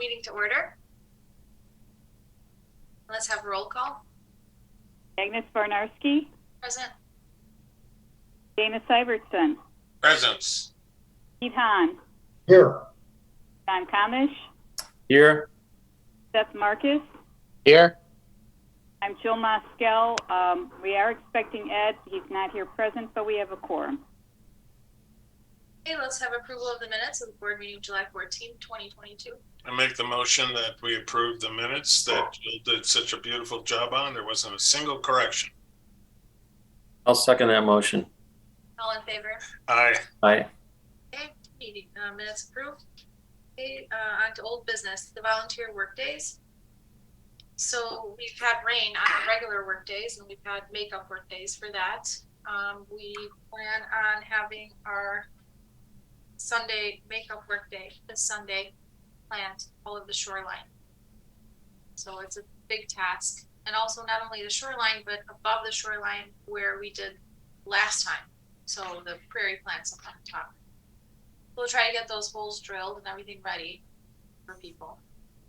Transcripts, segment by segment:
meeting to order. Let's have a roll call. Agnes Barnarski. Present. Dana Syvertson. Presence. Pete Hahn. Here. Don Kamish. Here. Seth Marcus. Here. I'm Jill Moskell. We are expecting Ed. He's not here present, but we have a quorum. Okay, let's have approval of the minutes of the board meeting July 14th, 2022. I make the motion that we approve the minutes that Jill did such a beautiful job on. There wasn't a single correction. I'll second that motion. All in favor? Aye. Aye. Okay, meeting minutes approved. Okay, on to old business, the volunteer work days. So we've had rain on the regular work days and we've had makeup work days for that. We plan on having our Sunday makeup work day this Sunday, plant all of the shoreline. So it's a big task. And also not only the shoreline, but above the shoreline where we did last time. So the prairie plants up on top. We'll try to get those holes drilled and everything ready for people.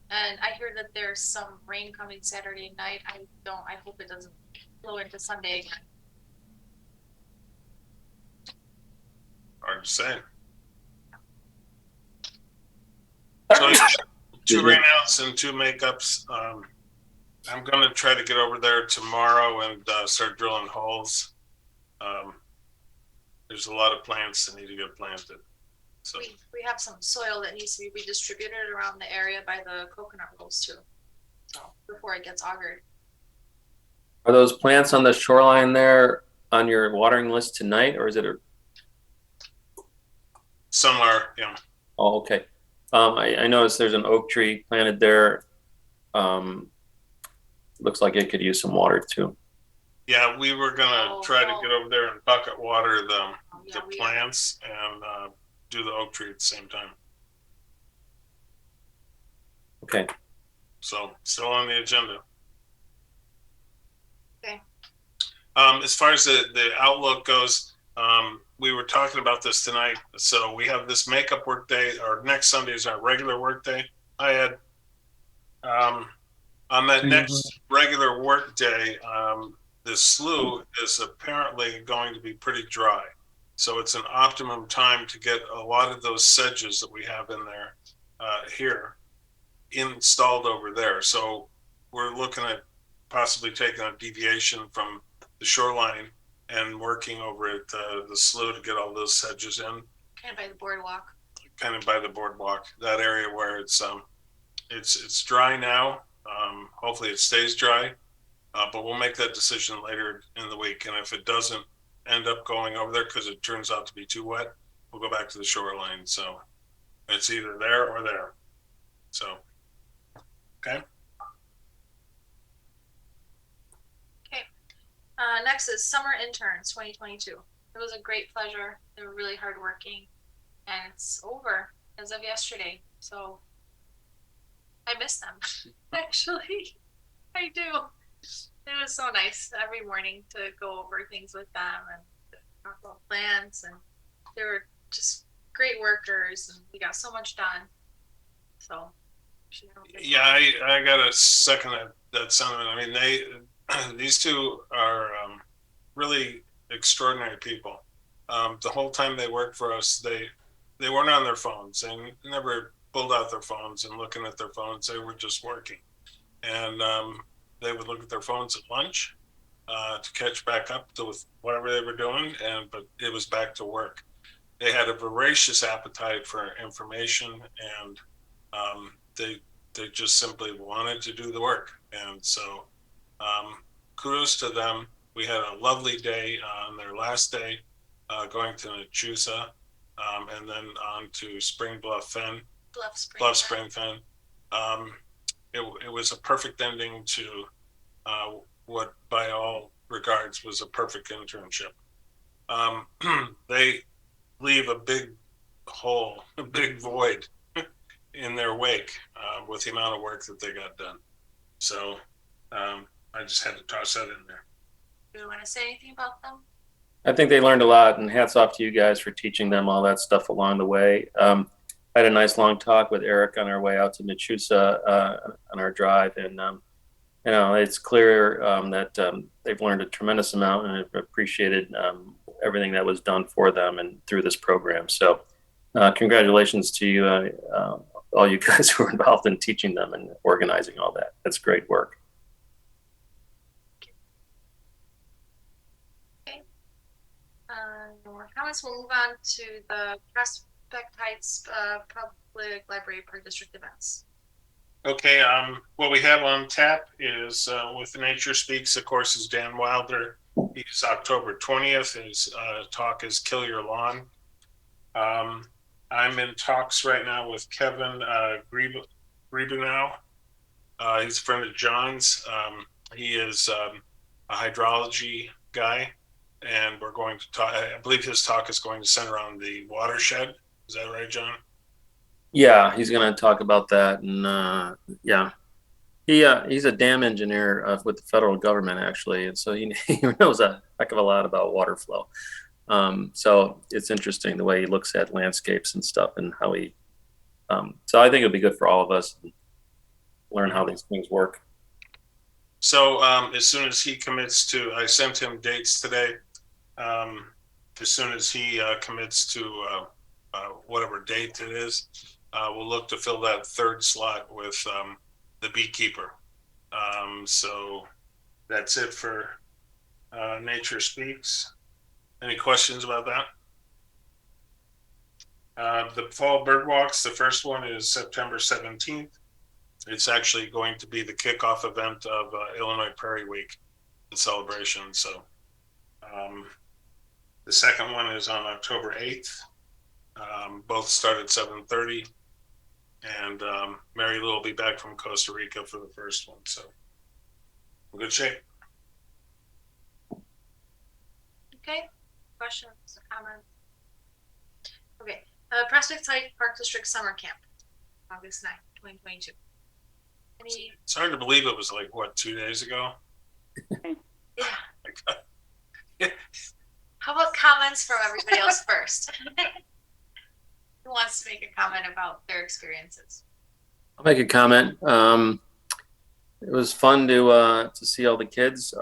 And I hear that there's some rain coming Saturday night. I hope it doesn't blow into Sunday again. Hard to say. So 2 rainouts and 2 makeups. I'm going to try to get over there tomorrow and start drilling holes. There's a lot of plants that need to get planted. So we have some soil that needs to be redistributed around the area by the coconut rows too. So before it gets augered. Are those plants on the shoreline there on your watering list tonight, or is it a? some are, yeah. Oh, okay. I noticed there's an oak tree planted there. Looks like it could use some water too. Yeah, we were gonna try to get over there and bucket water the plants and do the oak tree at the same time. Okay. So still on the agenda. Okay. As far as the outlook goes, we were talking about this tonight. So we have this makeup work day. Our next Sunday is our regular work day. I had on that next regular work day, the slough is apparently going to be pretty dry. So it's an optimum time to get a lot of those sedges that we have in there here installed over there. So we're looking at possibly taking a deviation from the shoreline and working over at the slough to get all those sedges in. Kind of by the boardwalk. Kind of by the boardwalk, that area where it's dry now. Hopefully it stays dry, but we'll make that decision later in the week. And if it doesn't end up going over there because it turns out to be too wet, we'll go back to the shoreline. So it's either there or there. So, okay. Okay. Next is summer interns 2022. It was a great pleasure. They were really hardworking, and it's over as of yesterday. So I miss them. Actually, I do. It was so nice every morning to go over things with them and talk about plants, and they were just great workers, and we got so much done. So yeah, I got to second that sentiment. I mean, these two are really extraordinary people. The whole time they worked for us, they weren't on their phones and never pulled out their phones and looking at their phones. They were just working, and they would look at their phones at lunch to catch back up to whatever they were doing, but it was back to work. They had a voracious appetite for information, and they just simply wanted to do the work. And so kudos to them. We had a lovely day on their last day, going to Nachusa, and then on to Spring Bluff Fen. Bluff Spring Fen. It was a perfect ending to what by all regards was a perfect internship. They leave a big hole, a big void in their wake with the amount of work that they got done. So I just had to toss that in there. Do you want to say anything about them? I think they learned a lot, and hats off to you guys for teaching them all that stuff along the way. I had a nice long talk with Eric on our way out to Mechusa on our drive, and it's clear that they've learned a tremendous amount and have appreciated everything that was done for them and through this program. So, congratulations to you, all you guys who were involved in teaching them and organizing all that. That's great work. Okay. No more comments. We'll move on to the Prospect Heights Public Library Park District events. Okay, what we have on tap is with Nature Speaks, of course, is Dan Wilder. He's October 20th. His talk is Kill Your Lawn. I'm in talks right now with Kevin Griebenow. He's a friend of John's. He is a hydrology guy, and we're going to talk. I believe his talk is going to center on the watershed. Is that right, John? Yeah, he's going to talk about that, and yeah, he's a dam engineer with the federal government actually, and so he knows a heck of a lot about water flow. So it's interesting the way he looks at landscapes and stuff, and how he. So I think it'll be good for all of us to learn how these things work. So as soon as he commits to, I sent him dates today. As soon as he commits to whatever date it is, we'll look to fill that third slot with the beekeeper. So that's it for Nature Speaks. Any questions about that? The fall bird walks, the first one is September 17th. It's actually going to be the kickoff event of Illinois Prairie Week, the celebration. So the second one is on October 8th. Both start at 7:30. And Mary Lou will be back from Costa Rica for the first one. So in good shape. Okay. Questions or comments? Okay. Prospect Heights Park District Summer Camp, August 9th, 2022. It's hard to believe it was like, what, 2 days ago? Yeah. How about comments from everybody else first? Who wants to make a comment about their experiences? I'll make a comment. It was fun to see all the kids.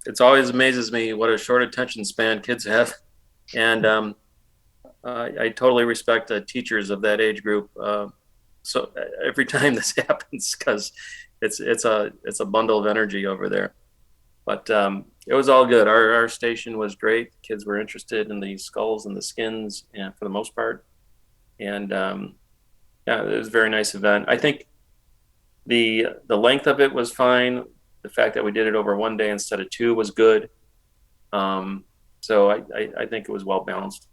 It always amazes me what a short attention span kids have, and I totally respect the teachers of that age group. So every time this happens, because it's a bundle of energy over there. But it was all good. Our station was great. Kids were interested in the skulls and the skins, and for the most part. And yeah, it was a very nice event. I think the length of it was fine. The fact that we did it over one day instead of two was good. So I think it was well balanced.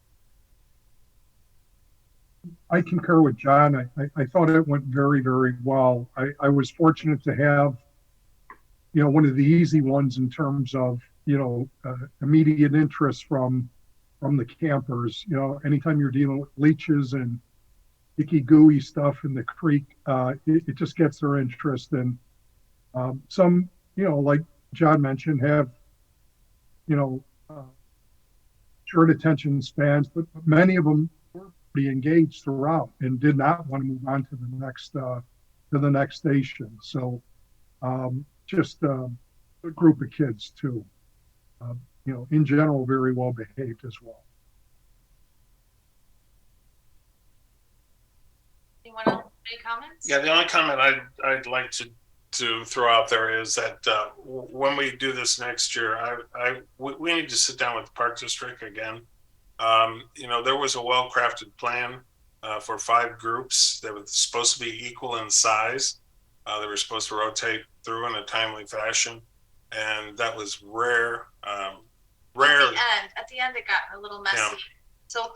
I concur with John. I thought it went very, very well. I was fortunate to have, one of the easy ones in terms of, immediate interest from the campers. Anytime you're dealing with leeches and icky, gooey stuff in the creek, it just gets their interest. And some, like John mentioned, have, short attention spans, but many of them were pretty engaged throughout and did not want to move on to the next station. So just a group of kids too. In general, very well behaved as well. Anyone else? Any comments? Yeah, the only comment I'd like to throw out there is that when we do this next year, we need to sit down with the Park District again. There was a well-crafted plan for 5 groups that was supposed to be equal in size. They were supposed to rotate through in a timely fashion, and that was rare. At the end, it got a little messy. Yeah. So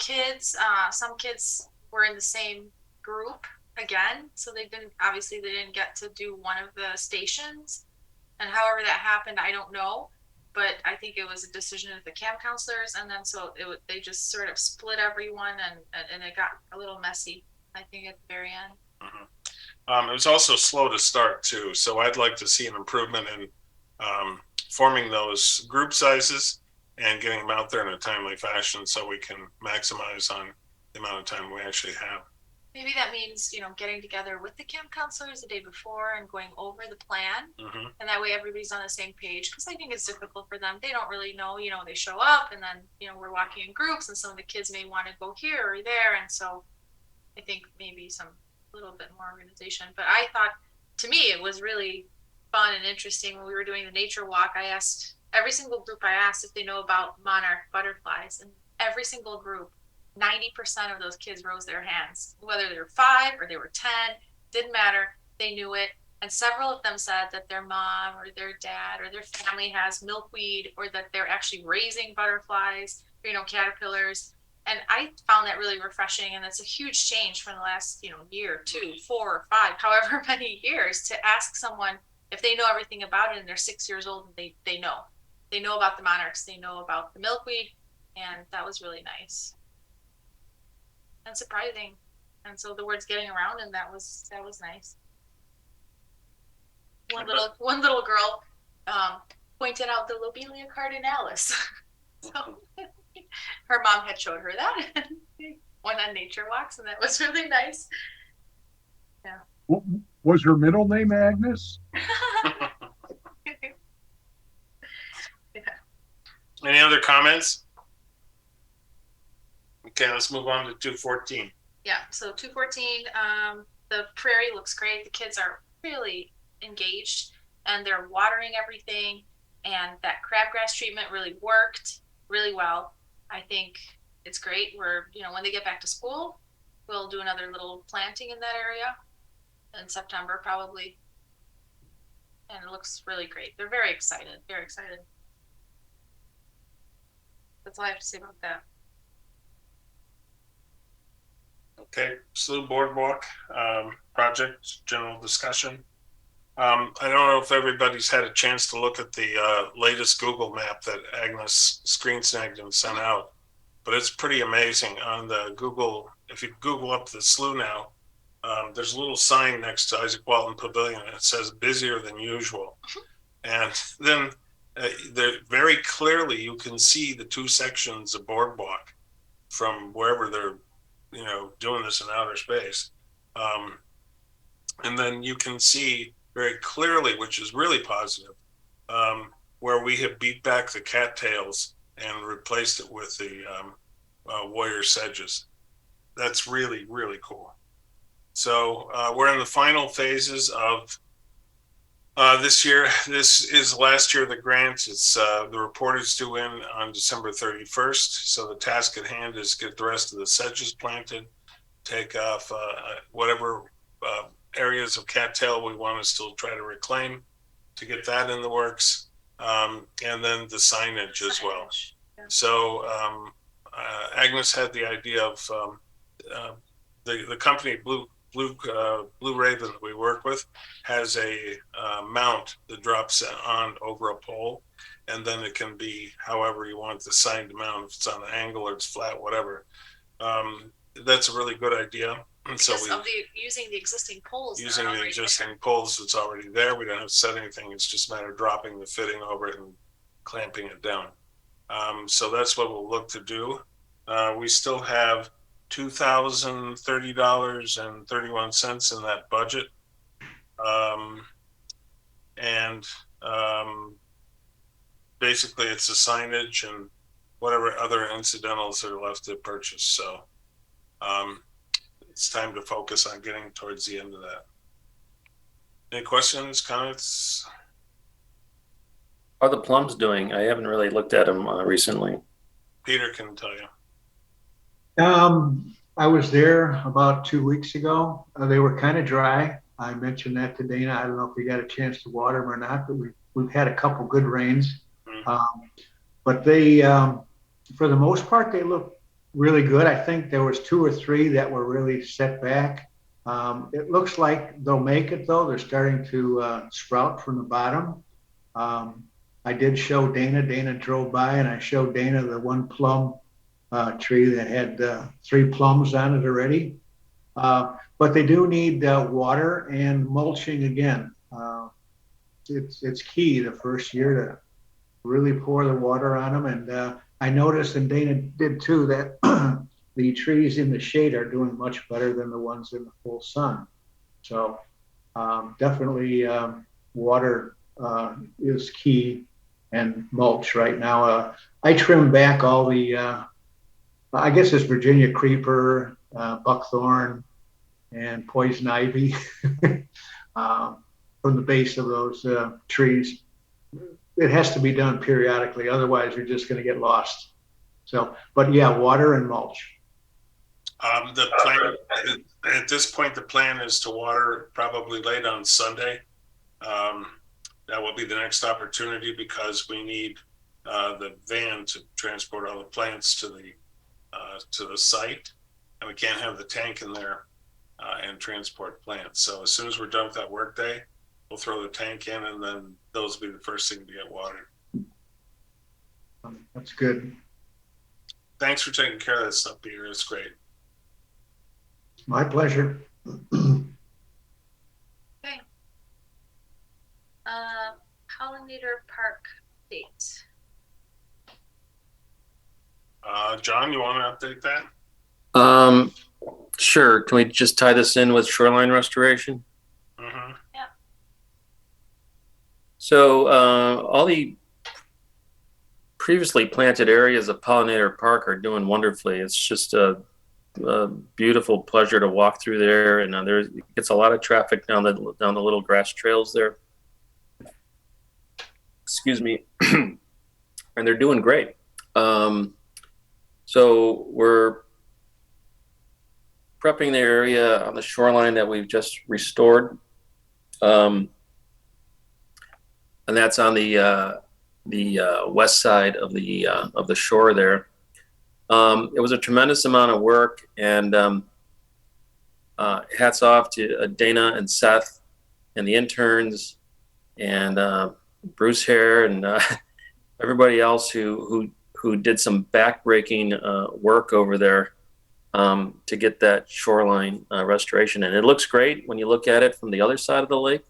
some kids were in the same group again, so they didn't get to do one of the stations. And however that happened, I don't know. But I think it was a decision of the camp counselors, and then they just sort of split everyone, and it got a little messy, I think, at the very end. Mm-hmm. It was also slow to start too, so I'd like to see an improvement in forming those group sizes and getting them out there in a timely fashion, so we can maximize on the amount of time we actually have. Maybe that means, getting together with the camp counselors the day before and going over the plan. Mhm. And that way everybody's on the same page, because I think it's difficult for them. They don't really know, they show up and then, we're walking in groups and some of the kids may want to go here or there. And so I think maybe some little bit more organization. But I thought, to me, it was really fun and interesting when we were doing the nature walk. I asked every single group, I asked if they know about monarch butterflies, and every single group, 90% of those kids rose their hands, whether they were 5 or they were 10, didn't matter. They knew it. And several of them said that their mom or their dad or their family has milkweed, or that they're actually raising butterflies, caterpillars. And I found that really refreshing. And that's a huge change from the last, year, 2, 4, or 5, however many years, to ask someone if they know everything about it and they're 6 years old and they know. They know about the monarchs, they know about the milkweed, and that was really nice. And surprising. And so the word's getting around, and that was nice. One little girl pointed out the Lobelia cardinalis. So her mom had showed her that went on nature walks, and that was really nice. Yeah. Was her middle name Agnes? Any other comments? Okay, let's move on to 214. Yeah, so 214, the Prairie looks great. The kids are really engaged and they're watering everything, and that crabgrass treatment really worked really well. I think it's great. We're, when they get back to school, we'll do another little planting in that area in September probably. And it looks really great. They're very excited, very excited. That's all I have to say about that. Okay, Slough Boardwalk project, general discussion. I don't know if everybody's had a chance to look at the latest Google map that Agnes screen snagged and sent out, but it's pretty amazing. On the Google, if you Google up the Slough now, there's a little sign next to Isaac Walton Pavilion, and it says busier than usual. And then very clearly you can see the 2 sections of boardwalk from wherever they're doing this in outer space. And then you can see very clearly, which is really positive, where we have beat back the cattails and replaced it with the warrior sedges. That's really, really cool. So we're in the final phases of this year. This is last year of the grant. It's the report is due in on December 31st. So the task at hand is get the rest of the sedges planted, take off whatever areas of cattail we want to still try to reclaim, to get that in the works, and then the signage as well. Yeah. So Agnes had the idea of the company Blue Raven that we work with has a mount that drops on over a pole, and then it can be however you want the sign to mount, if it's on an angle or it's flat, whatever. That's a really good idea. And so using the existing poles. Using the existing poles that's already there, we don't have to set anything. It's just a matter of dropping the fitting over it and clamping it down. So that's what we'll look to do. We still have $2,030.31 in that budget. Basically it's the signage and whatever other incidentals are left to purchase. So it's time to focus on getting towards the end of that. Any questions, comments? How are the plums doing? I haven't really looked at them recently. Peter can tell you. I was there about 2 weeks ago. They were kind of dry. I mentioned that to Dana. I don't know if we got a chance to water them or not, but we've had a couple good rains. But they, for the most part, they look really good. I think there was 2 or 3 that were really set back. It looks like they'll make it though. They're starting to sprout from the bottom. I did show Dana. Dana drove by and I showed Dana the one plum tree that had 3 plums on it already. But they do need water and mulching again. It's key the first year to really pour the water on them. And I noticed, and Dana did too, that the trees in the shade are doing much better than the ones in the full sun. So definitely water is key, and mulch right now. I trim back all the, I guess it's Virginia creeper, buckthorn, and poison ivy from the base of those trees. It has to be done periodically, otherwise you're just going to get lost. So, but yeah, water and mulch. The plan at this point, the plan is to water probably late on Sunday. That will be the next opportunity because we need the van to transport all the plants to the site, and we can't have the tank in there and transport plants. So as soon as we're done with that work day, we'll throw the tank in, and then those will be the first thing to get watered. That's good. Thanks for taking care of that stuff, Peter. It's great. My pleasure. Okay. Pollinator Park date. John, you want to update that? Sure. Can we just tie this in with shoreline restoration? Mm-hmm. Yeah. So all the previously planted areas of Pollinator Park are doing wonderfully. It's just a beautiful pleasure to walk through there, and it gets a lot of traffic down the little grass trails there. Excuse me. And they're doing great. So we're prepping the area on the shoreline that we've just restored, and that's on the west side of the shore there. It was a tremendous amount of work, and hats off to Dana and Seth and the interns and Bruce Hare and everybody else who did some backbreaking work over there to get that shoreline restoration. And it looks great when you look at it from the other side of the lake.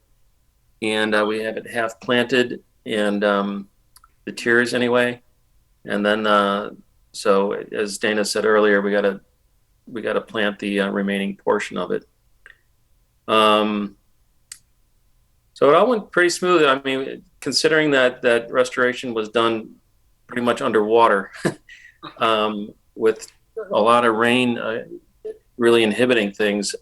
And we have it half planted, and the tiers anyway. And then, so as Dana said earlier, we got to plant the remaining portion of it. So it all went pretty smooth. I mean, considering that restoration was done pretty much underwater, with a lot of rain really inhibiting things.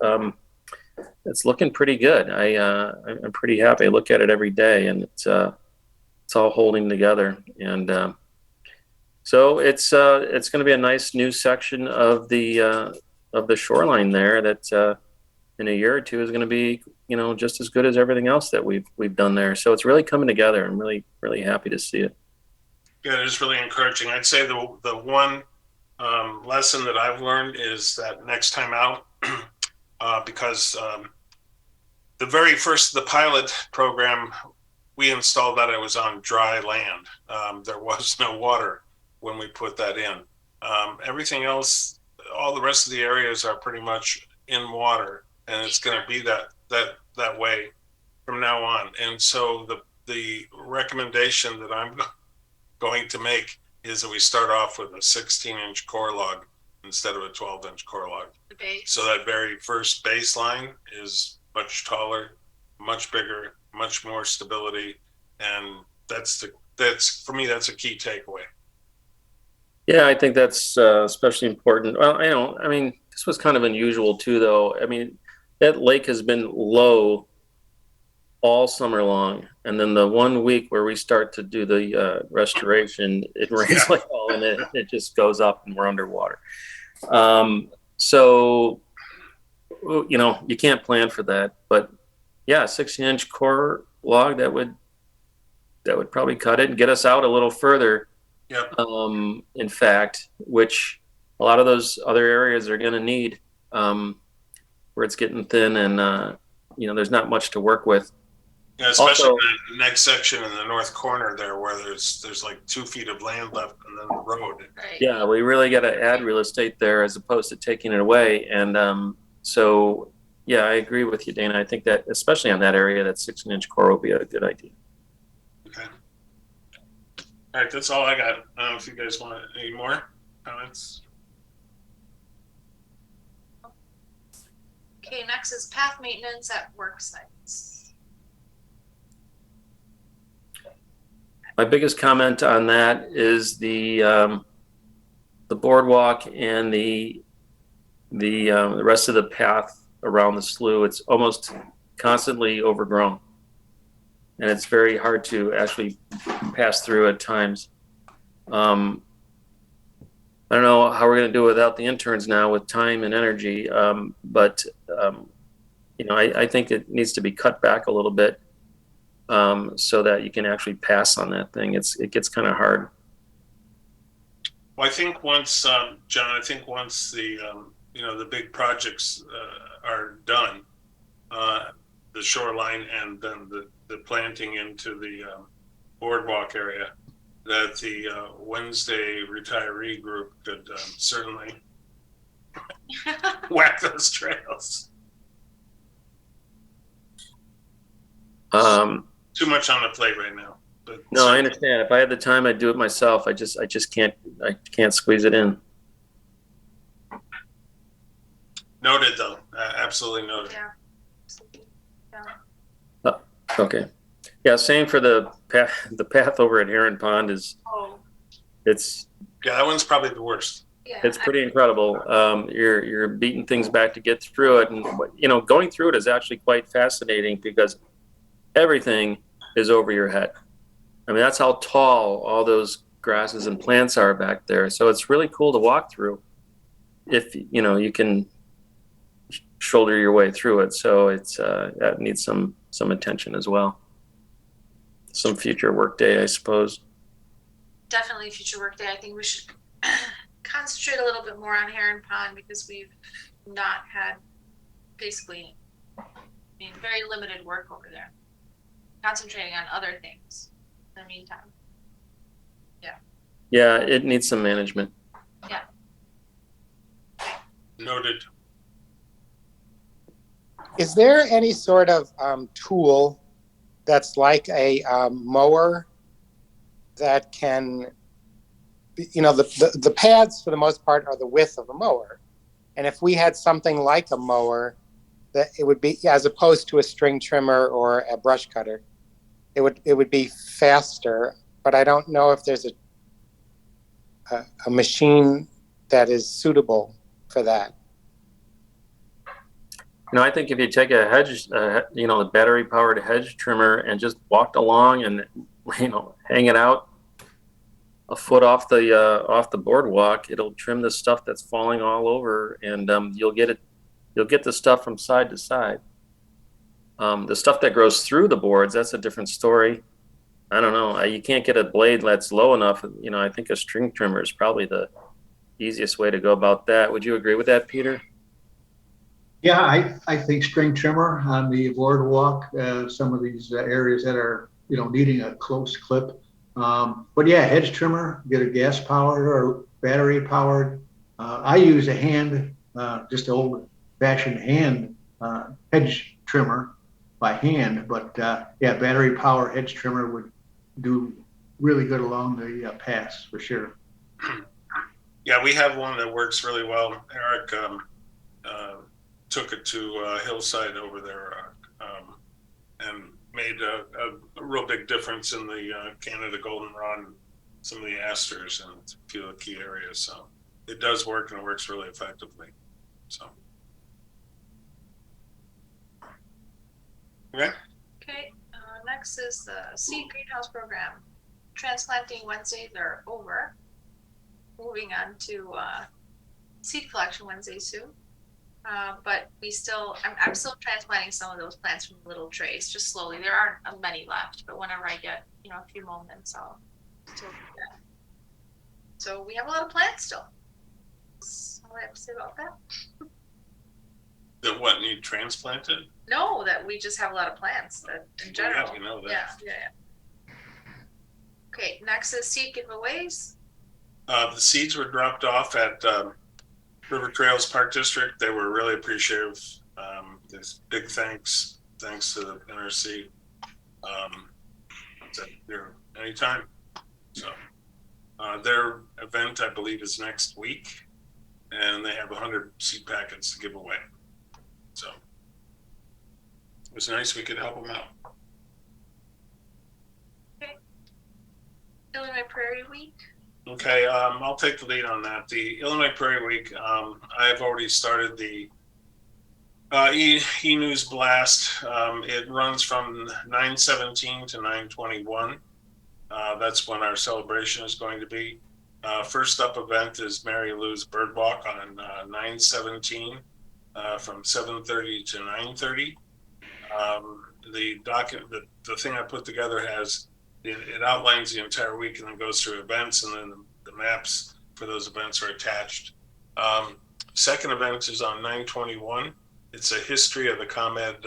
It's looking pretty good. I'm pretty happy. I look at it every day, and it's all holding together. And so it's going to be a nice new section of the shoreline there that in a year or two is going to be, just as good as everything else that we've done there. So it's really coming together. I'm really, really happy to see it. Yeah, it is really encouraging. I'd say the one lesson that I've learned is that next time out, because the very first, the pilot program, we installed that it was on dry land. There was no water when we put that in. Everything else, all the rest of the areas are pretty much in water, and it's going to be that way from now on. And so the recommendation that I'm going to make is that we start off with a 16-inch core log instead of a 12-inch core log. The base. So that very first baseline is much taller, much bigger, much more stability, and that's for me, that's a key takeaway. Yeah, I think that's especially important. Well, I mean, this was kind of unusual too, though. I mean, that lake has been low all summer long, and then the 1 week where we start to do the restoration, it rains like hell, and it just goes up, and we're underwater. So you can't plan for that, but yeah, 16-inch core log that would probably cut it and get us out a little further. Yep. In fact, which a lot of those other areas are going to need, where it's getting thin and there's not much to work with. Yeah, especially also, the next section in the north corner there, where there's like 2 feet of land left and then the road. Right. Yeah, we really got to add real estate there as opposed to taking it away. And so, yeah, I agree with you, Dana. I think that especially on that area, that 16-inch core will be a good idea. Okay. All right, that's all I got. I don't know if you guys want any more comments. Okay, next is path maintenance at work sites. My biggest comment on that is the boardwalk and the rest of the path around the slough. It's almost constantly overgrown, and it's very hard to actually pass through at times. I don't know how we're going to do it without the interns now with time and energy, but I think it needs to be cut back a little bit so that you can actually pass on that thing. It gets kind of hard. Well, I think once, John, I think once the big projects are done, the shoreline and then the planting into the boardwalk area, that the Wednesday retiree group could certainly whack those trails. Too much on the plate right now. But No, I understand. If I had the time, I'd do it myself. I just can't squeeze it in. Noted, though. Absolutely noted. Yeah. Okay. Yeah, same for the path over at Heron Pond is, Oh, it's Yeah, that one's probably the worst. yeah. it's pretty incredible. You're beating things back to get through it, and going through it is actually quite fascinating because everything is over your head. I mean, that's how tall all those grasses and plants are back there. So it's really cool to walk through if you can shoulder your way through it. So it's that needs some attention as well. Some future workday, I suppose. Definitely future work day. I think we should concentrate a little bit more on Heron Pond because we've not had basically, very limited work over there. Concentrating on other things in the meantime. Yeah, it needs some management. Noted. Is there any sort of tool that's like a mower that can, the pads for the most part are the width of a mower. And if we had something like a mower, that it would be, as opposed to a string trimmer or a brush cutter, it would be faster. But I don't know if there's a machine that is suitable for that. I think if you take a hedge, the battery-powered hedge trimmer and just walked along and, hang it out a foot off the boardwalk, it'll trim the stuff that's falling all over, and you'll get the stuff from side to side. The stuff that grows through the boards, that's a different story. I don't know. You can't get a blade that's low enough. I think a string trimmer is probably the easiest way to go about that. Would you agree with that, Peter? Yeah, I think string trimmer on the boardwalk, some of these areas that are, needing a close clip. But yeah, hedge trimmer, get a gas powered or battery powered. I use a hand, just old fashioned hand hedge trimmer by hand, but yeah, battery power hedge trimmer would do really good along the paths for sure. Yeah, we have one that works really well. Eric took it to Hillside over there and made a real big difference in the Canada goldenrod, some of the asters, and a few of the key areas. So it does work, and it works really effectively. So okay. Okay, next is the seed greenhouse program. Transplanting Wednesdays are over. Moving on to seed collection Wednesday soon. But I'm still transplanting some of those plants from little trays, just slowly. There aren't many left, but whenever I get, a few moments, I'll still do that. So we have a lot of plants still. That's all I have to say about that. That what need transplanted? No, that we just have a lot of plants that in general. Yeah, we know that. Yeah. Okay, next is seed giveaways. The seeds were dropped off at River Trails Park District. They were really appreciative. This big thanks to the NRC. They're anytime. So their event, I believe, is next week, and they have 100 seed packets to give away. So was nice we could help them out. Illinois Prairie Week. Okay, I'll take the lead on that. The Illinois Prairie Week, I've already started the e-news blast. It runs from 9/17 to 9/21. That's when our celebration is going to be. First up event is Mary Lou's Bird Walk on 9/17 from 7:30 to 9:30. The thing I put together has it outlines the entire week and then goes through events, and then the maps for those events are attached. Second event is on 9/21. It's a history of the ComEd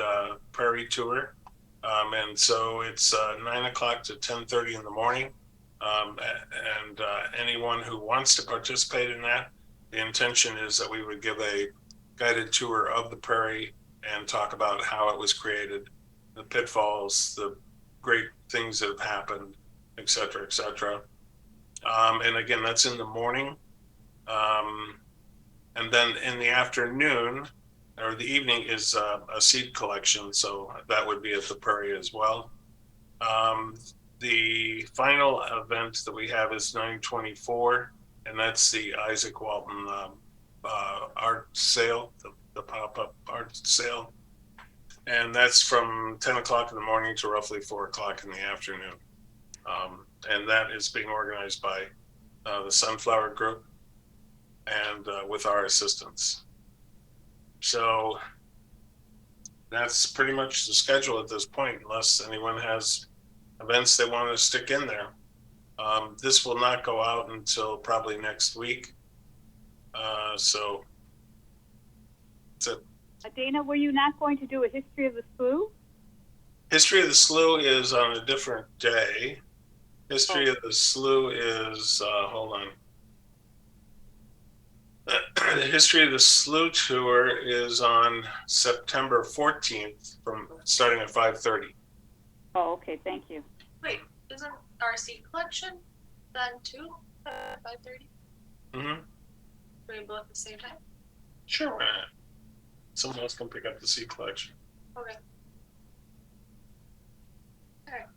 Prairie Tour. And so it's 9 o'clock to 10:30 in the morning. And anyone who wants to participate in that, the intention is that we would give a guided tour of the prairie and talk about how it was created, the pitfalls, the great things that have happened, et cetera, et cetera. And again, that's in the morning. And then in the afternoon or the evening is a seed collection. So that would be at the Prairie as well. The final event that we have is 9/24, and that's the Isaac Walton art sale, the pop-up art sale. And that's from 10 o'clock in the morning to roughly 4 o'clock in the afternoon. And that is being organized by the Sunflower Group and with our assistance. So that's pretty much the schedule at this point, unless anyone has events they want to stick in there. This will not go out until probably next week. So that's it. Dana, were you not going to do a history of the slough? History of the Slough is on a different day. History of the Slough is, hold on. The History of the Slough tour is on September 14th from starting at 5:30. Oh, okay, thank you. Wait, isn't our seed collection done too? 5:30? Mm-hmm. Do we both at the same time? Sure, why not? Someone else can pick up the seed collection. Okay.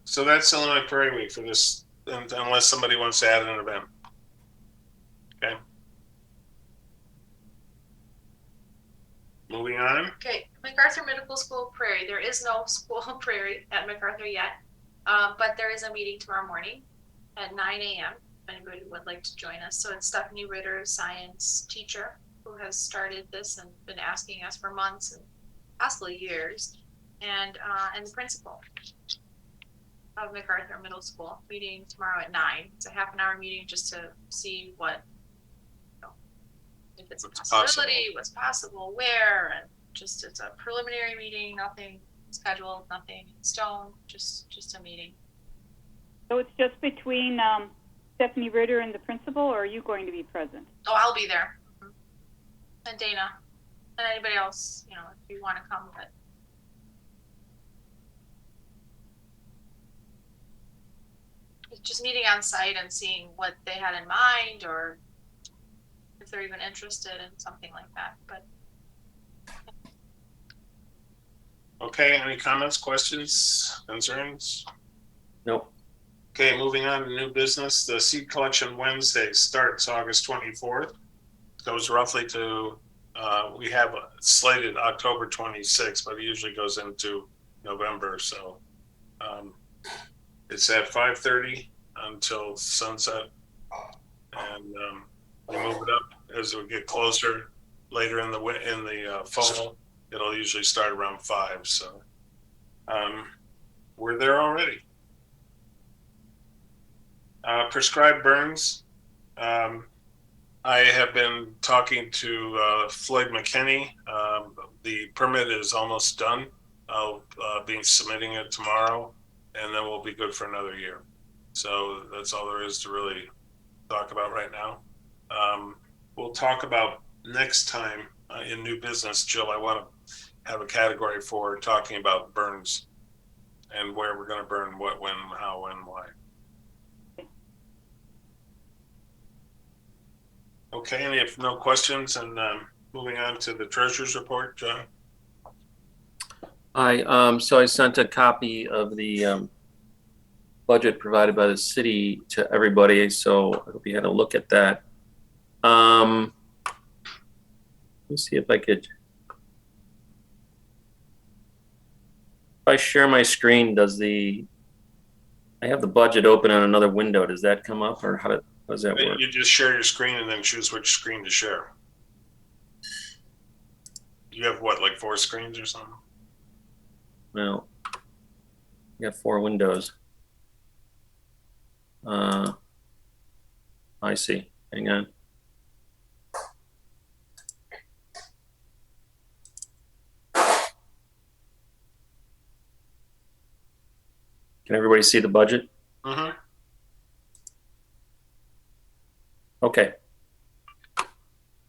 So that's Illinois Prairie Week for this, unless somebody wants to add an event. Okay. Moving on. Okay, MacArthur Medical School Prairie. There is no school Prairie at MacArthur yet, but there is a meeting tomorrow morning at 9 a.m. If anybody would like to join us. So it's Stephanie Ritter, science teacher, who has started this and been asking us for months and possibly years, and the principal of MacArthur Middle School, meeting tomorrow at 9. It's a half an hour meeting just to see what, if it's a possibility, what's possible, where, and just it's a preliminary meeting, nothing scheduled, nothing in stone, just a meeting. So it's just between Stephanie Ritter and the principal, or are you going to be present? Oh, I'll be there. And Dana, and anybody else, if you want to come, but just meeting on site and seeing what they had in mind, or if they're even interested in something like that. But Okay, any comments, questions, concerns? Nope. Okay, moving on to new business. The seed collection Wednesday starts August 24th. Goes roughly to, we have slated October 26th, but it usually goes into November. So it's at 5:30 until sunset. And we move it up as we get closer. Later in the fall, it'll usually start around 5. So we're there already. Prescribed burns. I have been talking to Floyd McKinney. The permit is almost done. I'll be submitting it tomorrow, and then we'll be good for another year. So that's all there is to really talk about right now. We'll talk about next time in new business, Jill. I want to have a category for talking about burns and where we're going to burn, what, when, how, when, why. Okay, and if no questions, and moving on to the treasurer's report, John. So I sent a copy of the budget provided by the city to everybody, so I hope you had a look at that. Let's see if I could. If I share my screen, I have the budget open on another window. Does that come up, or how does that work? You just share your screen and then choose which screen to share. You have what, like 4 screens or something? Well, I got 4 windows. I see. Hang on. Can everybody see the budget? Mm-hmm. Okay.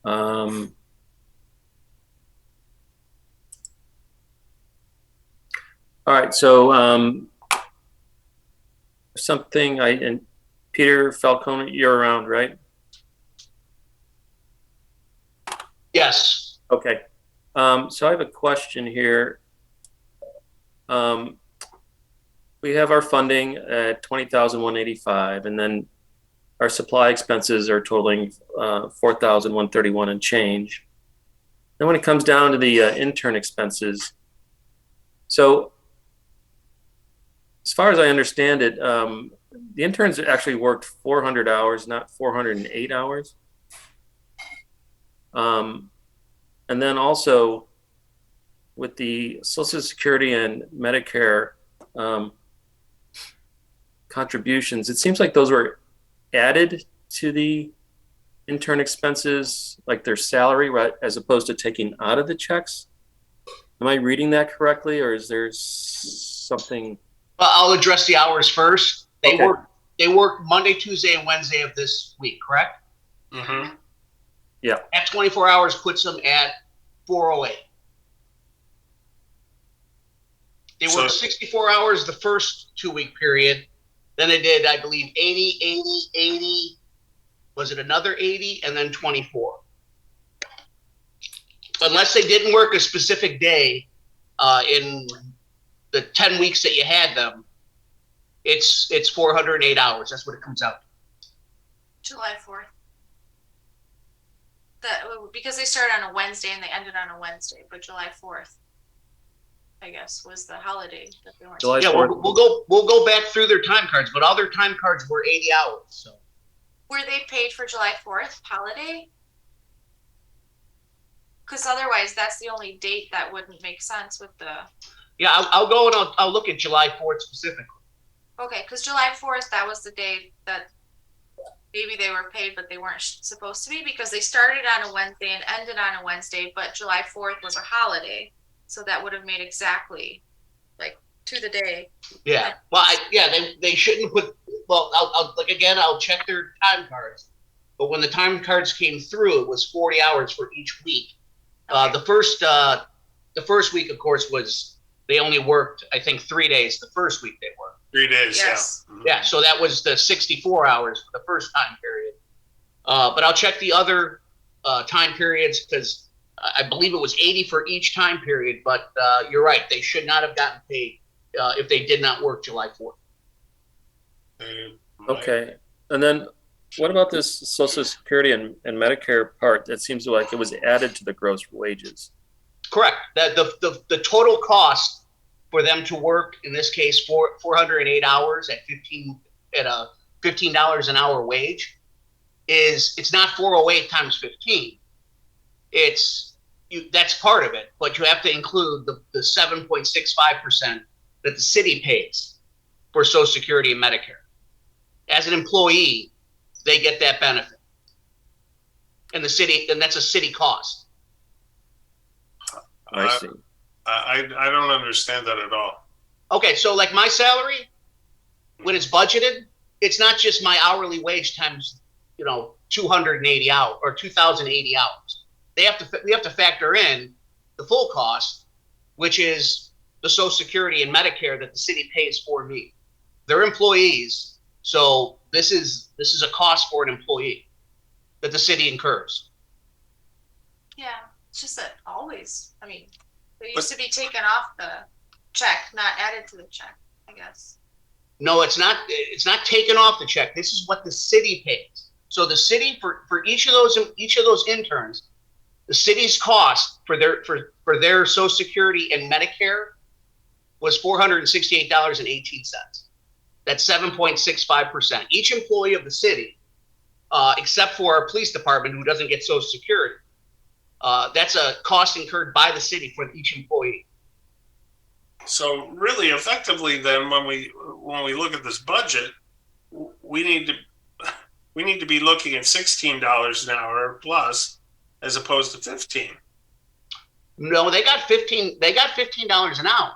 All right. So and Peter Falcone, you're around, right? Yes. Okay. So I have a question here. We have our funding at $20,185, and then our supply expenses are totaling $4,131 and change. Then when it comes down to the intern expenses, so as far as I understand it, the interns actually worked 400 hours, not 408 hours. And then also with the Social Security and Medicare contributions, it seems like those were added to the intern expenses, like their salary, right, as opposed to taking out of the checks. Am I reading that correctly, or is there something? Well, I'll address the hours first. They Okay. work Monday, Tuesday, and Wednesday of this week, correct? Mm-hmm. Yeah. That 24 hours puts them at 408. They So- worked 64 hours the first 2-week period. Then they did, I believe, 80, 80, 80. Was it another 80? And then 24. Unless they didn't work a specific day in the 10 weeks that you had them, it's 408 hours. That's what it comes out to. July 4th. Because they started on a Wednesday and they ended on a Wednesday, but July 4th, I guess, was the holiday that they weren't. July Yeah, 4th. we'll go back through their time cards, but all their time cards were 80 hours. So Were they paid for July 4th holiday? Because otherwise, that's the only date that wouldn't make sense with the. yeah, I'll go and I'll look at July 4th specifically. Okay, because July 4th, that was the day that maybe they were paid, but they weren't supposed to be, because they started on a Wednesday and ended on a Wednesday, but July 4th was a holiday. So that would have made exactly like to the day. Yeah. Well, they shouldn't put. Well, I'll check their time cards. But when the time cards came through, it was 40 hours for each week. Okay. The first week, of course, was they only worked, I think, 3 days. The first week they worked. 3 days. Yes. Yeah. Yeah. So that was the 64 hours for the first time period. But I'll check the other time periods, because I believe it was 80 for each time period. But you're right; they should not have gotten paid if they did not work July 4th. Okay. And then what about this Social Security and Medicare part that seems like it was added to the gross wages? Correct. That the total cost for them to work, in this case, 408 hours at a $15 an hour wage, it's not 408 times 15. That's part of it, but you have to include the 7.65% that the city pays for Social Security and Medicare. As an employee, they get that benefit, and that's a city cost. I see. I don't understand that at all. Okay, so like my salary, when it's budgeted, it's not just my hourly wage times 280 hours or 2,080 hours. We have to factor in the full cost, which is the Social Security and Medicare that the city pays for me. They're employees, so this is a cost for an employee that the city incurs. Yeah, it's just that always. I mean, It used to be taken off the check, not added to the check, I guess. No, it's not. It's not taken off the check. This is what the city pays. So the city for each of those interns, the city's cost for their Social Security and Medicare was $468.18. That's 7.65%. Each employee of the city, except for our police department, who doesn't get Social Security, that's a cost incurred by the city for each employee. So really effectively then when we look at this budget, we need to be looking at $16 an hour plus as opposed to 15. No, they got $15 an hour.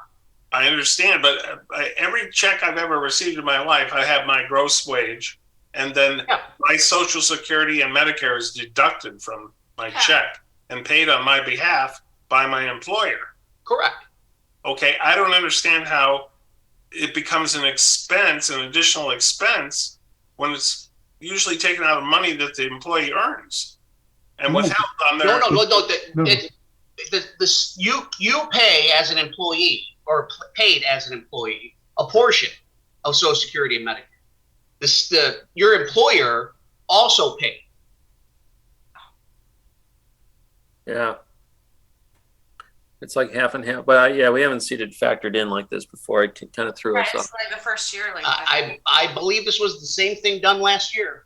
I understand, but every check I've ever received in my life, I have my gross wage, and then my Social Security and Medicare is deducted from my check and paid on my behalf by my employer. Correct. Okay, I don't understand how it becomes an expense, an additional expense, when it's usually taken out of money that the employee earns and withheld on their. You pay as an employee or paid as an employee a portion of Social Security and Medicare. Your employer also paid. Yeah. It's like half and half, but yeah, we haven't seen it factored in like this before. It kind of threw Right, us off. it's like the first year, like I believe this was the same thing done last year.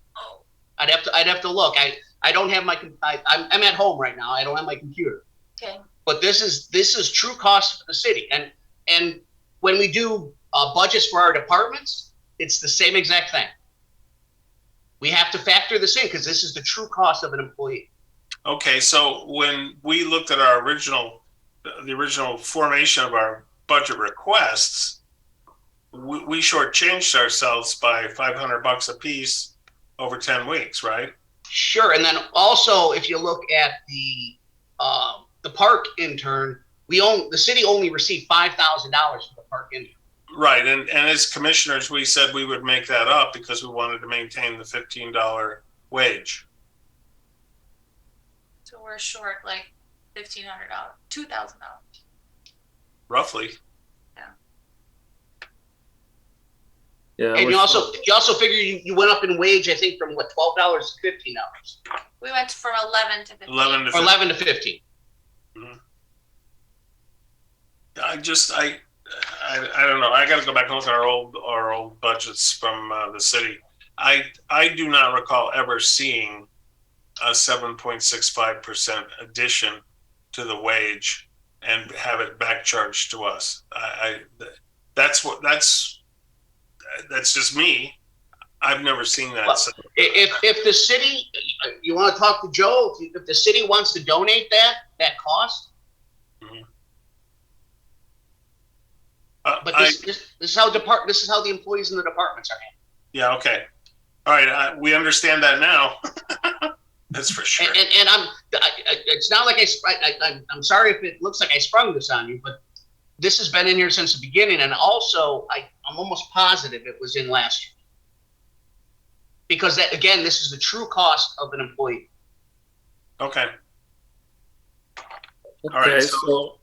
I'd have to look. I don't have I'm at home right now. I don't have my computer. Okay. But this is true cost for the city, and when we do budgets for our departments, it's the same exact thing. We have to factor this in because this is the true cost of an employee. Okay, so when we looked at the original formation of our budget requests, we shortchanged ourselves by $500 a piece over 10 weeks, right? Sure, and then also if you look at the park intern, the city only received $5,000 for the park intern. Right, and as commissioners, we said we would make that up because we wanted to maintain the $15 wage. So we're short like $1,500, $2,000. Roughly. Yeah. And you also figure you went up in wage, I think, from what, $12 to $15. We went from 11 to 15. 11 to Or 15. 11 to 15. Mm-hmm. I don't know. I got to go back and look at our old budgets from the city. I do not recall ever seeing a 7.65% addition to the wage and have it back charged to us. That's just me. I've never seen that. Well, if the city, you want to talk to Joe, if the city wants to donate that cost. Mm-hmm. But this is how the employees in the departments are handled. Yeah. Okay. All right. We understand that now. That's for sure. And it's not like I'm sorry if it looks like I sprung this on you, but this has been in here since the beginning. And also I'm almost positive it was in last year. Because again, this is the true cost of an employee. Okay. Okay, All right, so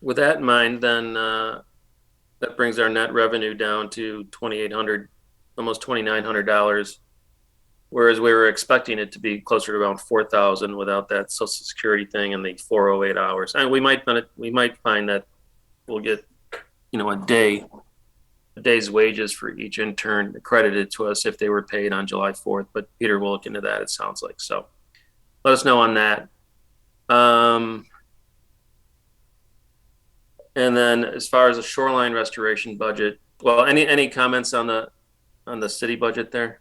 with that in mind, then that brings our net revenue down to $2,800, almost $2,900, whereas we were expecting it to be closer to around $4,000 without that Social Security thing and the 408 hours. And we might find that we'll get, a day's wages for each intern credited to us if they were paid on July 4th. But Peter will look into that, it sounds like. So let us know on that. And then as far as the shoreline restoration budget, well, any comments on the city budget there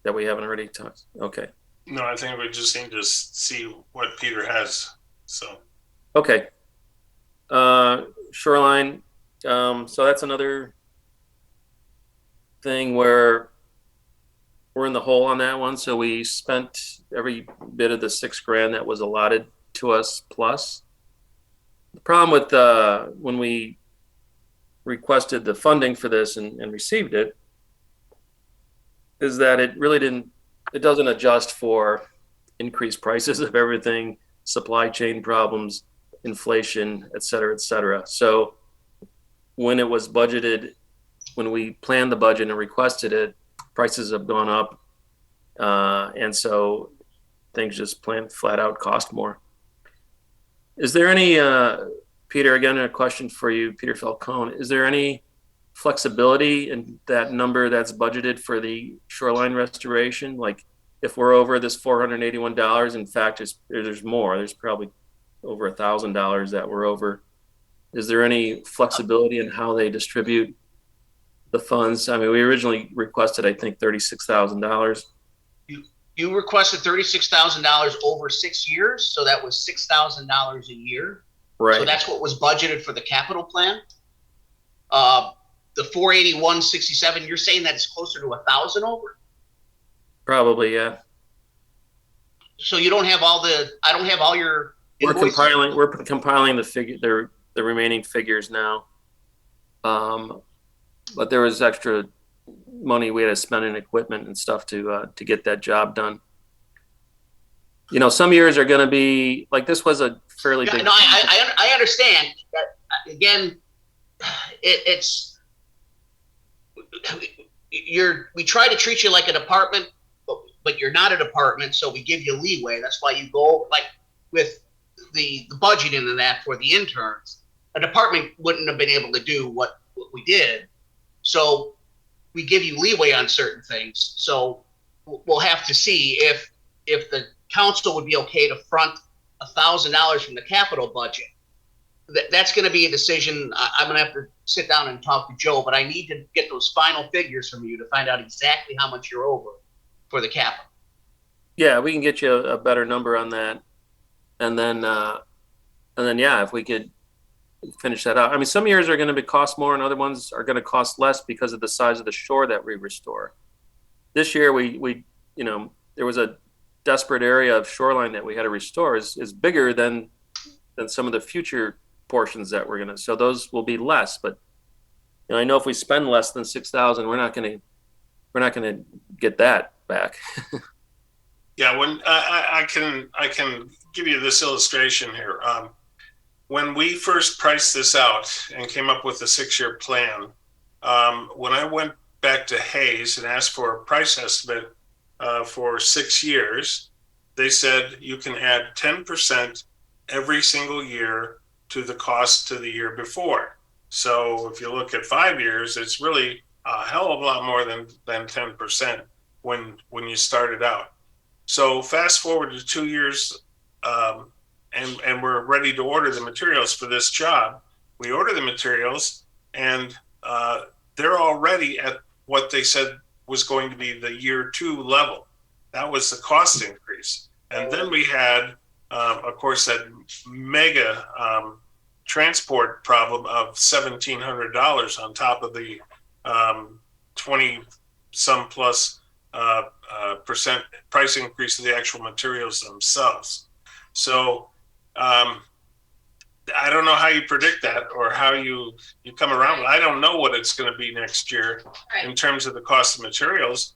that we haven't already talked? Okay. No, I think we just need to see what Peter has. So. Okay. Shoreline. So that's another thing where we're in the hole on that one. So we spent every bit of the $6,000 that was allotted to us plus. The problem with when we requested the funding for this and received it is that it doesn't adjust for increased prices of everything, supply chain problems, inflation, et cetera, et cetera. So when it was budgeted, when we planned the budget and requested it, prices have gone up. And so things just flat out cost more. Is there any, Peter, again, a question for you, Peter Falcone, is there any flexibility in that number that's budgeted for the shoreline restoration? Like if we're over this $481, in fact, there's more, there's probably over $1,000 that we're over. Is there any flexibility in how they distribute the funds? I mean, we originally requested, I think, $36,000. You requested $36,000 over 6 years, so that was $6,000 a year. Right. So that's what was budgeted for the capital plan. The 481.67, you're saying that's closer to 1,000 over? Probably, yeah. So you don't have I don't have all your invoices? We're compiling the remaining figures now. But there was extra money we had to spend in equipment and stuff to get that job done. You know, some years are going to be like this was a fairly big. No, I understand that. Again, we try to treat you like a department, but you're not a department, so we give you leeway. That's why you go like with the budget into that for the interns. A department wouldn't have been able to do what we did, so we give you leeway on certain things. So we'll have to see if the council would be okay to front $1,000 from the capital budget. That's going to be a decision. I'm going to have to sit down and talk to Joe, but I need to get those final figures from you to find out exactly how much you're over for the capital. Yeah, we can get you a better number on that, and then yeah, if we could finish that out. I mean, some years are going to cost more, and other ones are going to cost less because of the size of the shore that we restore. This year, we you know, there was a desperate area of shoreline that we had to restore is bigger than some of the future portions that we're gonna. So those will be less. But you know, I know if we spend less than 6,000, we're not gonna get that back. Yeah, when I can give you this illustration here. When we first priced this out and came up with a 6-year plan, when I went back to Hayes and asked for a price estimate for 6 years, they said you can add 10% every single year to the cost to the year before. So if you look at 5 years, it's really a hell of a lot more than 10% when you started out. So fast forward to 2 years, and we're ready to order the materials for this job. We order the materials, and they're already at what they said was going to be the year 2 level. That was the cost increase. And then we had, of course, that mega transport problem of $1,700 on top of the 20 some plus percent price increase of the actual materials themselves. So I don't know how you predict that or how you come around. I don't know what it's going to be next year in terms of the cost of materials.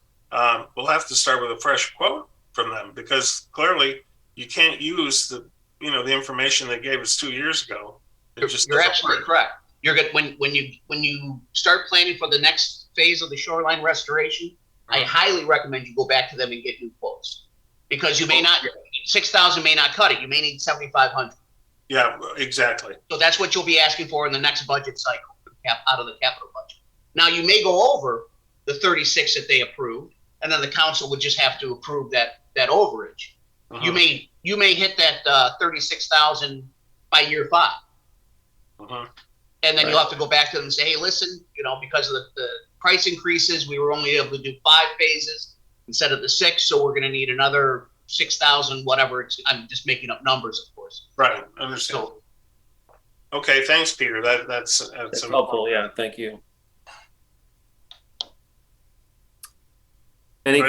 We'll have to start with a fresh quote from them because clearly you can't use the information they gave us 2 years ago. You're absolutely correct. You're good when you start planning for the next phase of the shoreline restoration. I highly recommend you go back to them and get new quotes because you may not 6,000 may not cut it. You may need 7,500. Yeah, exactly. So that's what you'll be asking for in the next budget cycle out of the capital budget. Now you may go over the 36 that they approved, and then the council would just have to approve that overage. You may hit that 36,000 by year 5. And then you'll have to go back to them and say, hey, listen, because of the price increases, we were only able to do 5 phases instead of the 6, so we're going to need another 6,000, whatever. I'm just making up numbers, of course. Right, understand. So, okay, thanks, Peter. That's helpful. Yeah, thank you. Any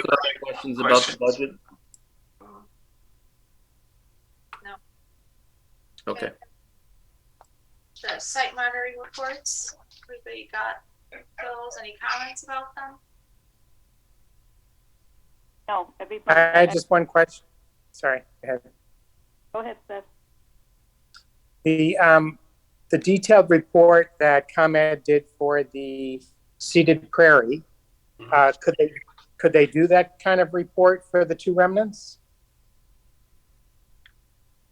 questions about the budget? No. Okay. The site monitoring reports, everybody got those? Any comments about them? No, everybody. I had just one question. Sorry. Go ahead. Go ahead, Seth. The detailed report that ComEd did for the seeded prairie, could they do that kind of report for the two remnants?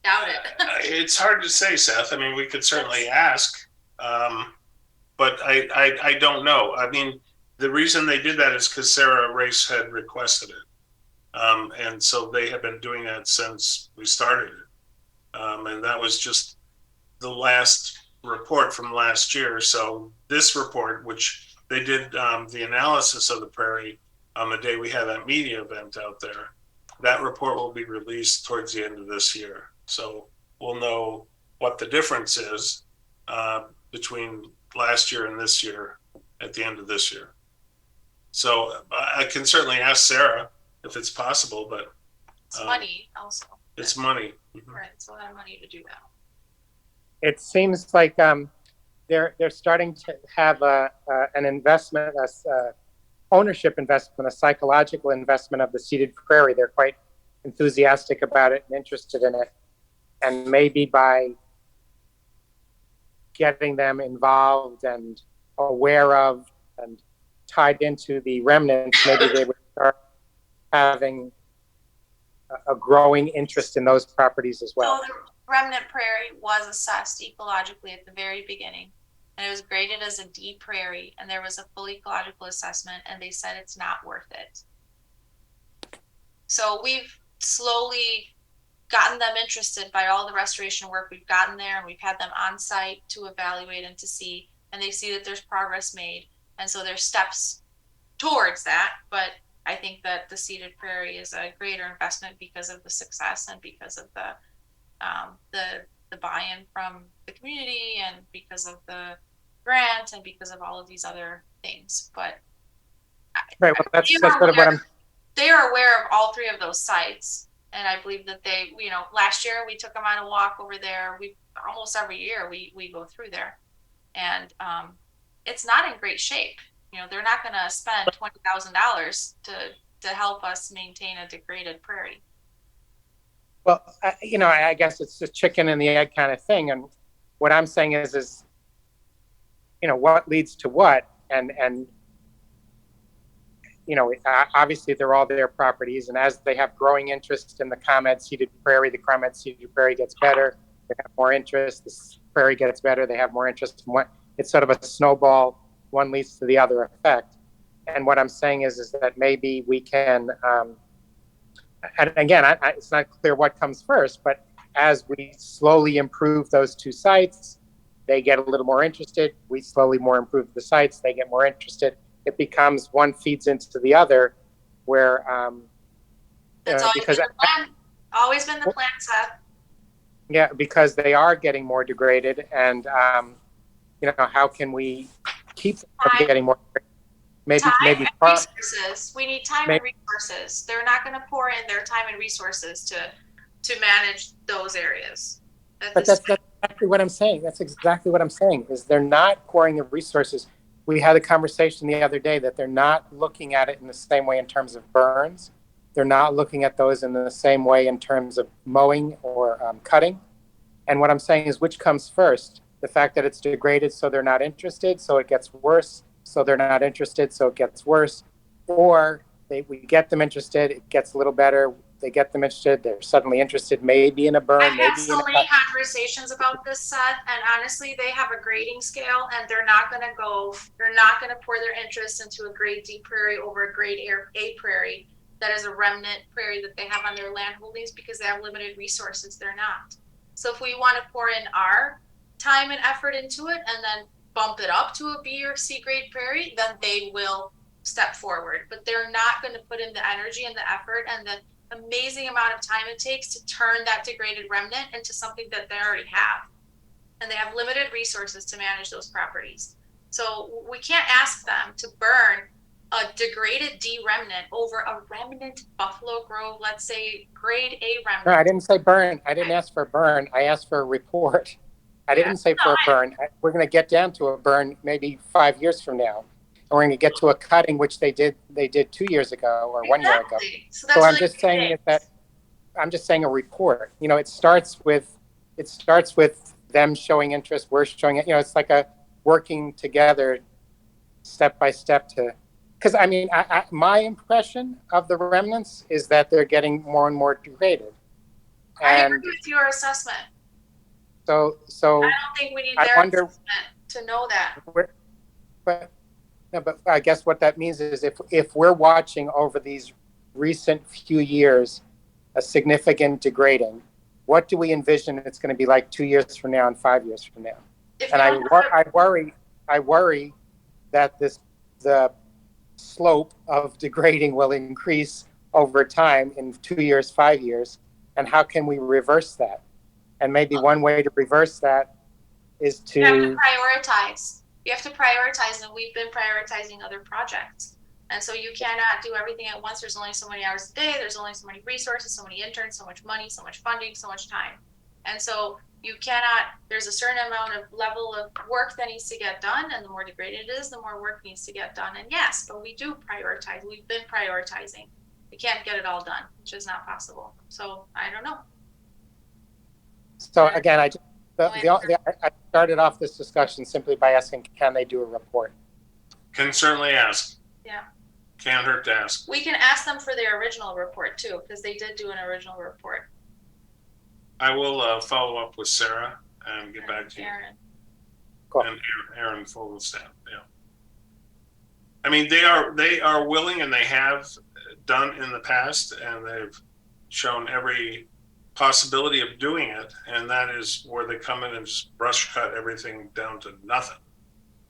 Doubt it. It's hard to say, Seth. I mean, we could certainly ask, but I don't know. I mean, the reason they did that is because Sarah Race had requested it. And so they have been doing that since we started it. And that was just the last report from last year. So this report, which they did the analysis of the prairie on the day we had that media event out there, that report will be released towards the end of this year. So we'll know what the difference is between last year and this year at the end of this year. So I can certainly ask Sarah if it's possible, but It's money also. it's money. Right, it's a lot of money to do that. It seems like they're starting to have an investment, ownership investment, a psychological investment of the seeded prairie. They're quite enthusiastic about it and interested in it. And maybe by getting them involved and aware of and tied into the remnants, maybe they would start having a growing interest in those properties as well. So the remnant prairie was assessed ecologically at the very beginning, and it was graded as a D prairie, and there was a full ecological assessment, and they said it's not worth it. So we've slowly gotten them interested by all the restoration work we've gotten there, and we've had them on site to evaluate and to see, and they see that there's progress made, and so there's steps towards that. But I think that the seeded prairie is a greater investment because of the success and because of the buy-in from the community and because of the grant and because of all of these other things. But Right. Well, that's sort of what I'm. They are aware of all three of those sites, and I believe that they, last year we took them on a walk over there. We almost every year we go through there, and it's not in great shape. They're not going to spend $20,000 to help us maintain a degraded prairie. Well, I guess it's the chicken and the egg kind of thing. And what I'm saying is, what leads to what? And obviously they're all their properties. And as they have growing interest in the ComEd seeded prairie, the ComEd seeded prairie gets better. They have more interest. The prairie gets better. They have more interest. It's sort of a snowball. One leads to the other effect. And what I'm saying is that maybe we can, and again, it's not clear what comes first, but as we slowly improve those two sites, they get a little more interested. We slowly more improve the sites, they get more interested. It becomes one feeds into the other, where That's always been the plan. Always been the plan, Seth. Yeah, because they are getting more degraded, and how can we keep them from getting more? Maybe Resources. We need time and resources. They're not going to pour in their time and resources to manage those areas. But that's exactly what I'm saying. That's exactly what I'm saying. Is they're not pouring the resources. We had a conversation the other day that they're not looking at it in the same way in terms of burns. They're not looking at those in the same way in terms of mowing or cutting. And what I'm saying is, which comes first? The fact that it's degraded, so they're not interested, so it gets worse, so they're not interested, so it gets worse. Or we get them interested, it gets a little better, they get them interested, they're suddenly interested, maybe in a burn. I've had so many conversations about this, Seth, and honestly, they have a grading scale, and they're not going to pour their interest into a grade D prairie over a grade A prairie that is a remnant prairie that they have on their land holdings because they have limited resources. They're not. So if we want to pour in our time and effort into it and then bump it up to a B or C grade prairie, then they will step forward. But they're not going to put in the energy and the effort and the amazing amount of time it takes to turn that degraded remnant into something that they already have. And they have limited resources to manage those properties. So we can't ask them to burn a degraded D remnant over a remnant Buffalo Grove, let's say grade A remnant. No, I didn't say burn. I didn't ask for a burn. I asked for a report. I didn't say for a burn. We're going to get down to a burn maybe 5 years from now. And we're going to get to a cutting, which they did 2 years ago or 1 year ago. So I'm just saying is that I'm just saying a report. You know, it starts with them showing interest, we're showing it. You know, it's like a working together, step by step to. Because I mean, my impression of the remnants is that they're getting more and more degraded, I and agree with your assessment. so I don't think we need I their wonder assessment to know that. but no, but I guess what that means is if we're watching over these recent few years a significant degrading, what do we envision it's going to be like 2 years from now and 5 years from now? If And you don't have I worry that the slope of degrading will increase over time in 2 years, 5 years. And how can we reverse that? And maybe one way to reverse that is You have to to, prioritize. You have to prioritize, and we've been prioritizing other projects. And so you cannot do everything at once. There's only so many hours a day. There's only so many resources, so many interns, so much money, so much funding, so much time. And so you cannot, there's a certain amount of level of work that needs to get done. And the more degraded it is, the more work needs to get done. And yes, but we do prioritize. We've been prioritizing. We can't get it all done, which is not possible. So I don't know. so again, I started off this discussion simply by asking, can they do a report? Can certainly ask. Yeah. Can't hurt to ask. We can ask them for their original report too, because they did do an original report. I will follow up with Sarah and get back to you. Aaron. Cool. And Aaron Fogelstaff, yeah. I mean, they are willing, and they have done in the past, and they've shown every possibility of doing it, and that is where they come in and just brush cut everything down to nothing.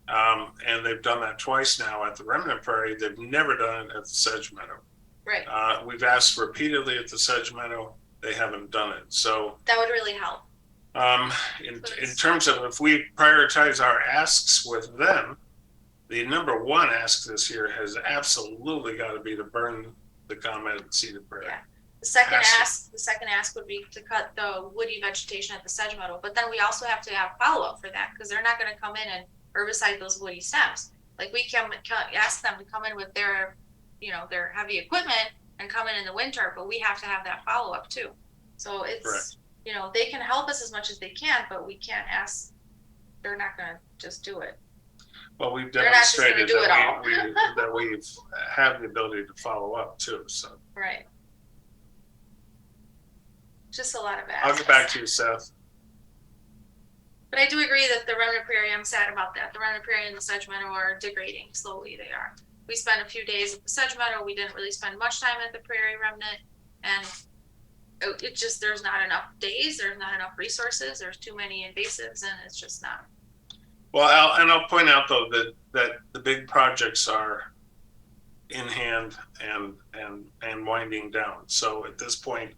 And they've done that twice now at the Remnant Prairie. They've never done it at the Sedge Meadow. Right. We've asked repeatedly at the Sedge Meadow. They haven't done it. So that would really help. In terms of if we prioritize our asks with them, the number one ask this year has absolutely got to be to burn the commented cedar prairie. Yeah. The second ask would be to cut the woody vegetation at the sedge meadow, but then we also have to have follow up for that, because they're not going to come in and herbicide those woody stems. Like we can ask them to come in with their, their heavy equipment and come in the winter, but we have to have that follow up too. So it's, correct. They can help us as much as they can, but we can't ask. They're not going to just do it. Well, we've demonstrated that we've have the ability to follow up too. So right. Just a lot of asks. I'll get back to you, Seth. But I do agree that the Remnant Prairie, I'm sad about that. The Remnant Prairie and the Sedge Meadow are degrading slowly. They are. We spent a few days at the Sedge Meadow. We didn't really spend much time at the Prairie Remnant, and it just, there's not enough days. There's not enough resources. There's too many invasives, and it's just not. Well, I'll point out though that the big projects are in hand and winding down. So at this point,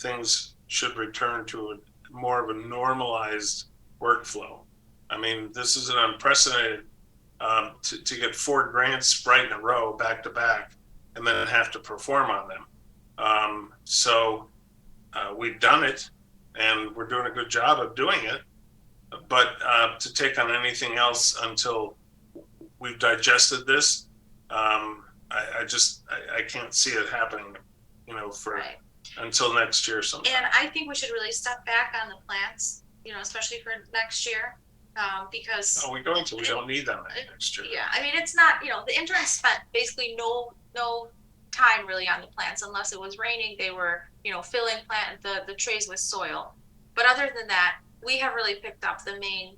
things should return to a more of a normalized workflow. I mean, this is an unprecedented to get 4 grants right in a row, back to back, and then have to perform on them. So we've done it, and we're doing a good job of doing it. But to take on anything else until we've digested this, I can't see it happening, until next year sometime. And I think we should really step back on the plants, especially for next year, because. Oh, we're going to. We don't need them next year. Yeah, I mean, it's not, the interns spent basically no time really on the plants unless it was raining. They were, filling the trays with soil. But other than that, we have really picked up the main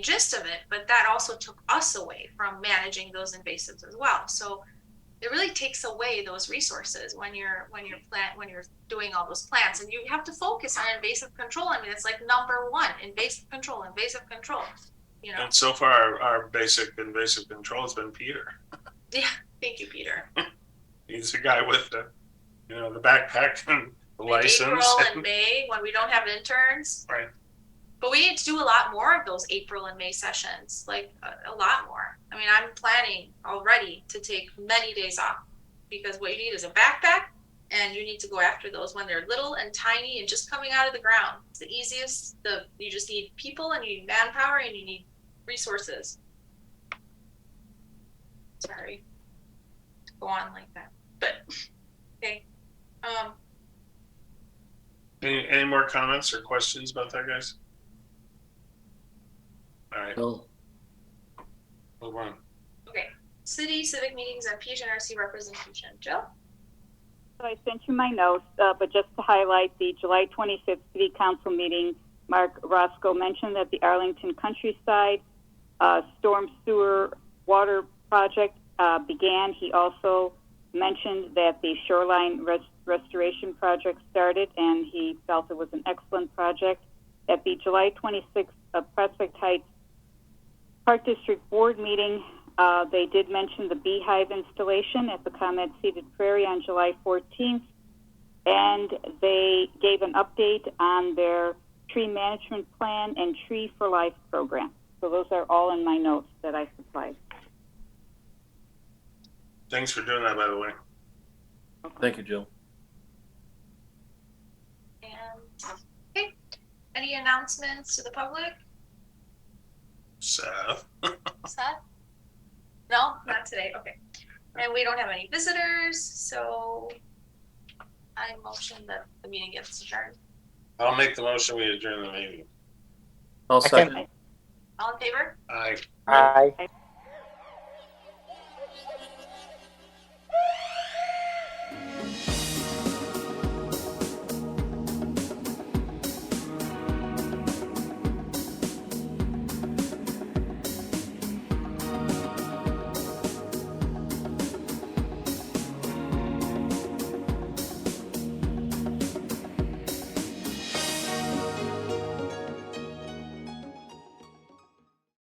gist of it, but that also took us away from managing those invasives as well. So it really takes away those resources when you're doing all those plants, and you have to focus on invasive control. I mean, it's like number one, invasive control. And so far, our basic invasive control has been Peter. Yeah, thank you, Peter. He's the guy with the backpack and the license. April and May, when we don't have interns. Right. But we need to do a lot more of those April and May sessions, like a lot more. I mean, I'm planning already to take many days off, because what you need is a backpack, and you need to go after those when they're little and tiny and just coming out of the ground. It's the easiest. You just need people, and you need manpower, and you need resources. Sorry to go on like that, but okay. Any more comments or questions about that, guys? All right, No. move on. Okay, city civic meetings and PHNRC representation. Jill? So I sent you my notes, but just to highlight the July 25th City Council meeting, Mark Roscoe mentioned that the Arlington Countryside storm sewer water project began. He also mentioned that the shoreline restoration project started, and he felt it was an excellent project. At the July 26th Prospect Heights Park District Board meeting, they did mention the beehive installation at the Comet Seated Prairie on July 14th, and they gave an update on their tree management plan and Tree for Life program. So those are all in my notes that I supplied. Thanks for doing that, by the way. Thank you, Jill. And, okay, any announcements to the public? Seth? Seth? No, not today, okay. And we don't have any visitors, so I motion that the meeting gets adjourned. I'll make the motion, we adjourn the meeting. I'll Second. second. All in favor? Aye. Aye.